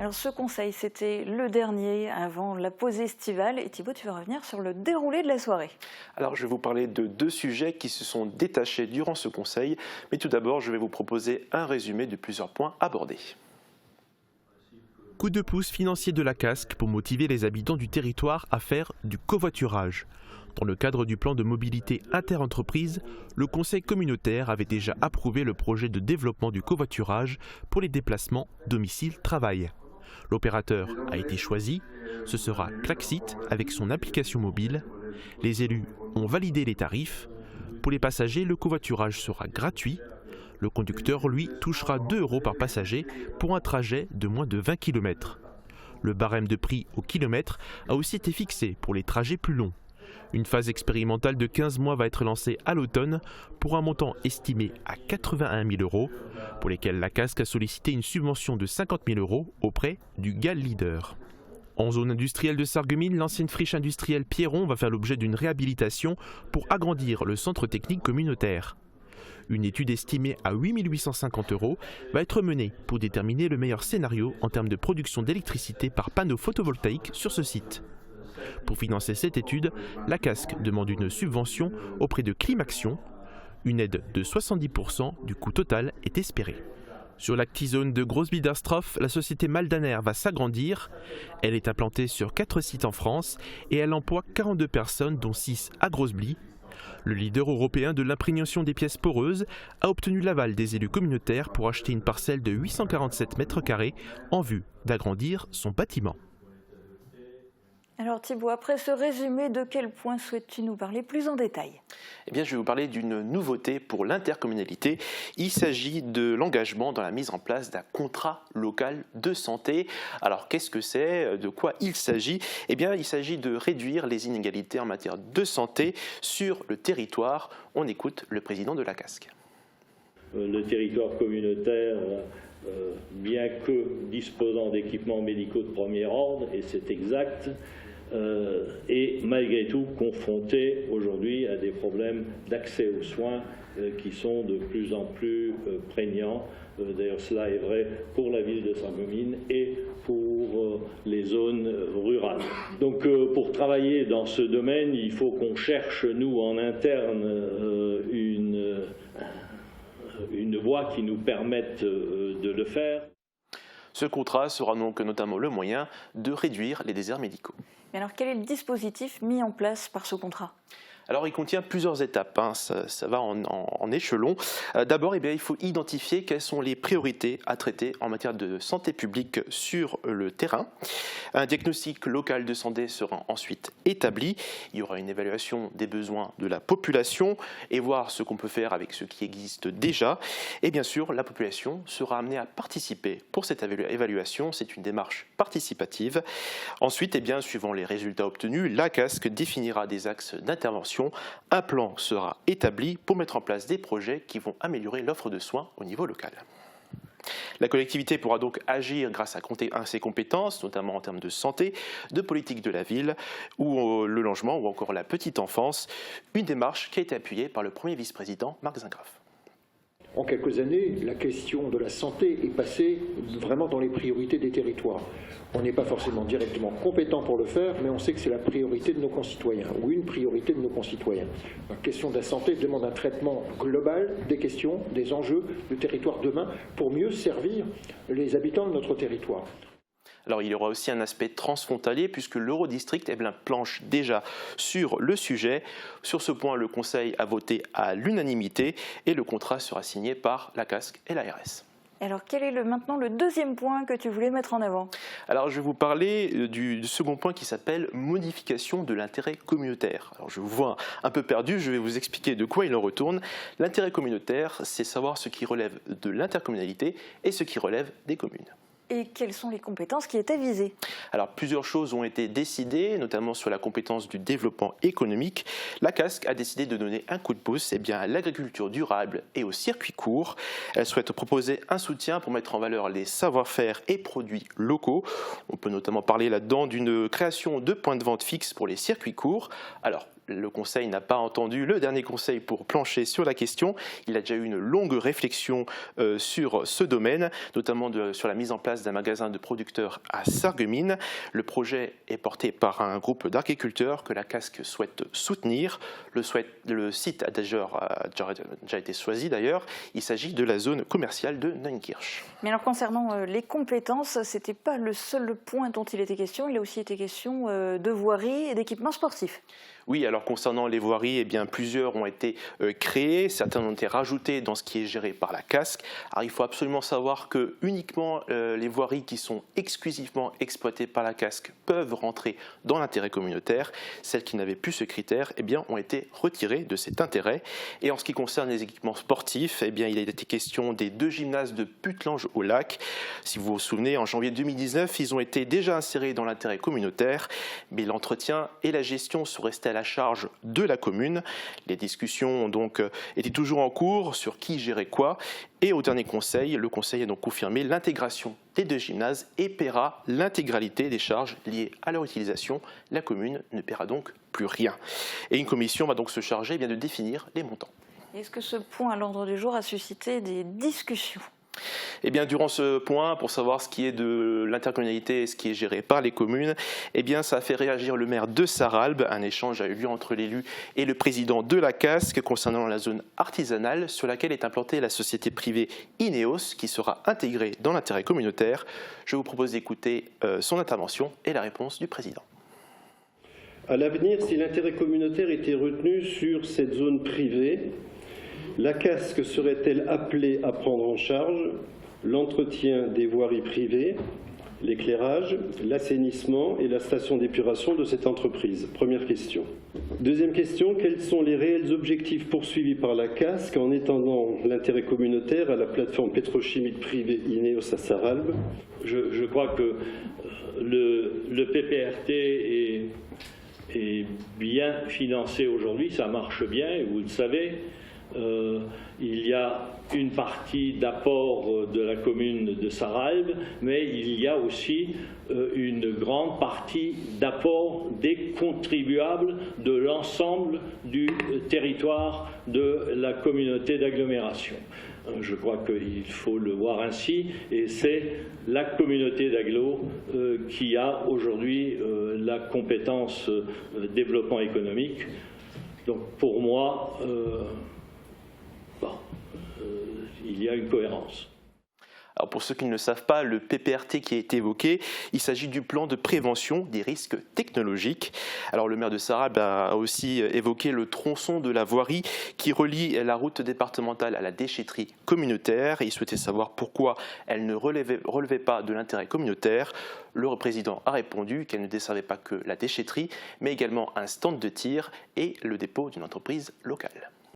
Alors ce conseil, c'était le dernier avant la pause estivale. Et Thibaut, tu vas revenir sur le déroulé de la soirée. Alors je vais vous parler de deux sujets qui se sont détachés durant ce conseil. Mais tout d'abord, je vais vous proposer un résumé de plusieurs points abordés. Coup de pouce financier de la CASC pour motiver les habitants du territoire à faire du covoiturage. Dans le cadre du plan de mobilité interentreprise, le conseil communautaire avait déjà approuvé le projet de développement du covoiturage pour les déplacements domicile-travail. L'opérateur a été choisi, ce sera Klaxit avec son application mobile. Les élus ont validé les tarifs. Pour les passagers, le covoiturage sera gratuit. Le conducteur, lui, touchera 2 € par passager pour un trajet de moins de 20 km. Le barème de prix au kilomètre a aussi été fixé pour les trajets plus longs. Une phase expérimentale de 15 mois va être lancée à l'automne pour un montant estimé à 81 000 €, pour lesquels la CASC a sollicité une subvention de 50 000 € auprès du GAL Leader. En zone industrielle de Sarreguemines, l'ancienne friche industrielle Pierron va faire l'objet d'une réhabilitation pour agrandir le centre technique communautaire. Une étude estimée à 8 850 € va être menée pour déterminer le meilleur scénario en termes de production d'électricité par panneaux photovoltaïques sur ce site. Pour financer cette étude, la CASC demande une subvention auprès de Climaction. Une aide de 70 % du coût total est espérée. Sur l'acti-zone de Grosse-Biederstroff, la société Maldaner va s'agrandir. Elle est implantée sur 4 sites en France et elle emploie 42 personnes, dont 6 à Grosse-Blie. Le leader européen de l'imprégnation des pièces poreuses a obtenu l'aval des élus communautaires pour acheter une parcelle de 847 m² en vue d'agrandir son bâtiment. Alors Thibaut, après ce résumé, de quel point souhaites-tu nous parler plus en détail? Eh bien, je vais vous parler d'une nouveauté pour l'intercommunalité. Il s'agit de l'engagement dans la mise en place d'un contrat local de santé. Alors, qu'est-ce que c'est? De quoi il s'agit? Eh bien, il s'agit de réduire les inégalités en matière de santé sur le territoire. On écoute le président de la CASC. Le territoire communautaire, bien que disposant d'équipements médicaux de premier ordre, et c'est exact, est malgré tout confronté aujourd'hui à des problèmes d'accès aux soins qui sont de plus en plus prégnants. D'ailleurs, cela est vrai pour la ville de Sarreguemines et pour les zones rurales. Donc, pour travailler dans ce domaine, il faut qu'on cherche, nous, en interne, une voie qui nous permette de le faire. Ce contrat sera donc notamment le moyen de réduire les déserts médicaux. Mais alors, quel est le dispositif mis en place par ce contrat ? Alors, il contient plusieurs étapes, ça va en échelon. D'abord, il faut identifier quelles sont les priorités à traiter en matière de santé publique sur le terrain. Un diagnostic local de santé sera ensuite établi. Il y aura une évaluation des besoins de la population et voir ce qu'on peut faire avec ce qui existe déjà. Et bien sûr, la population sera amenée à participer pour cette évaluation. C'est une démarche participative. Ensuite, suivant les résultats obtenus, la CASC définira des axes d'intervention. Un plan sera établi pour mettre en place des projets qui vont améliorer l'offre de soins au niveau local. La collectivité pourra donc agir grâce à ses compétences, notamment en termes de santé, de politique de la ville, ou le logement, ou encore la petite enfance. Une démarche qui a été appuyée par le premier vice-président, Marc Zingraff. En quelques années, la question de la santé est passée vraiment dans les priorités des territoires. On n'est pas forcément directement compétent pour le faire, mais on sait que c'est la priorité de nos concitoyens, ou une priorité de nos concitoyens. La question de la santé demande un traitement global des questions, des enjeux du territoire demain, pour mieux servir les habitants de notre territoire. Alors il y aura aussi un aspect transfrontalier puisque l'Eurodistrict planche déjà sur le sujet. Sur ce point, le Conseil a voté à l'unanimité et le contrat sera signé par la CASC et l'ARS. Alors quel est maintenant le deuxième point que tu voulais mettre en avant? Alors je vais vous parler du second point qui s'appelle modification de l'intérêt communautaire. Alors je vous vois un peu perdu, je vais vous expliquer de quoi il en retourne. L'intérêt communautaire, c'est savoir ce qui relève de l'intercommunalité et ce qui relève des communes. Et quelles sont les compétences qui étaient visées? Alors plusieurs choses ont été décidées, notamment sur la compétence du développement économique. La CASC a décidé de donner un coup de pouce à l'agriculture durable et aux circuits courts. Elle souhaite proposer un soutien pour mettre en valeur les savoir-faire et produits locaux. On peut notamment parler là-dedans d'une création de points de vente fixes pour les circuits courts. Alors le Conseil n'a pas entendu le dernier Conseil pour plancher sur la question. Il a déjà eu une longue réflexion sur ce domaine, notamment sur la mise en place d'un magasin de producteurs à Sarreguemines. Le projet est porté par un groupe d'agriculteurs que la CASC souhaite soutenir. Le site a déjà été choisi d'ailleurs. Il s'agit de la zone commerciale de Neunkirch. Mais alors concernant les compétences, ce n'était pas le seul point dont il était question. Il a aussi été question de voirie et d'équipements sportifs. Oui, alors concernant les voiries, eh bien, plusieurs ont été créées, certaines ont été rajoutées dans ce qui est géré par la CASC. Alors il faut absolument savoir que uniquement les voiries qui sont exclusivement exploitées par la CASC peuvent rentrer dans l'intérêt communautaire. Celles qui n'avaient plus ce critère eh bien, ont été retirées de cet intérêt. Et en ce qui concerne les équipements sportifs, eh bien, il a été question des 2 gymnases de Putlange au Lac. Si vous vous souvenez, en janvier 2019, ils ont été déjà insérés dans l'intérêt communautaire, mais l'entretien et la gestion sont restés à la charge de la commune. Les discussions ont donc été toujours en cours sur qui gérait quoi. Et au dernier conseil, le conseil a donc confirmé l'intégration des 2 gymnases et paiera l'intégralité des charges liées à leur utilisation. La commune ne paiera donc plus rien. Et une commission va donc se charger de définir les montants. Est-ce que ce point à l'ordre du jour a suscité des discussions ? Eh bien, durant ce point, pour savoir ce qui est de l'intercommunalité et ce qui est géré par les communes, eh bien, ça a fait réagir le maire de Sarralbe. Un échange a eu lieu entre l'élu et le président de la CASC concernant la zone artisanale sur laquelle est implantée la société privée Ineos qui sera intégrée dans l'intérêt communautaire. Je vous propose d'écouter son intervention et la réponse du président. À l'avenir, si l'intérêt communautaire était retenu sur cette zone privée, la CASC serait-elle appelée à prendre en charge l'entretien des voiries privées, l'éclairage, l'assainissement et la station d'épuration de cette entreprise? Première question. Deuxième question, quels sont les réels objectifs poursuivis par la CASC en étendant l'intérêt communautaire à la plateforme pétrochimique privée Ineos à Sarralbe? Je crois que le PPRT est bien financé aujourd'hui, ça marche bien, et vous le savez. Il y a une partie d'apport de la commune de Sarralbe, mais il y a aussi une grande partie d'apport des contribuables de l'ensemble du territoire de la communauté d'agglomération. Je crois qu'il faut le voir ainsi, et c'est la communauté d'agglo qui a aujourd'hui la compétence développement économique. Donc pour moi, il y a une cohérence. Alors pour ceux qui ne le savent pas, le PPRT qui a été évoqué, il s'agit du plan de prévention des risques technologiques. Alors le maire de Sarralbe a aussi évoqué le tronçon de la voirie qui relie la route départementale à la déchetterie communautaire. Et il souhaitait savoir pourquoi elle ne relevait pas de l'intérêt communautaire. Le président a répondu qu'elle ne desservait pas que la déchetterie, mais également un stand de tir et le dépôt d'une entreprise locale.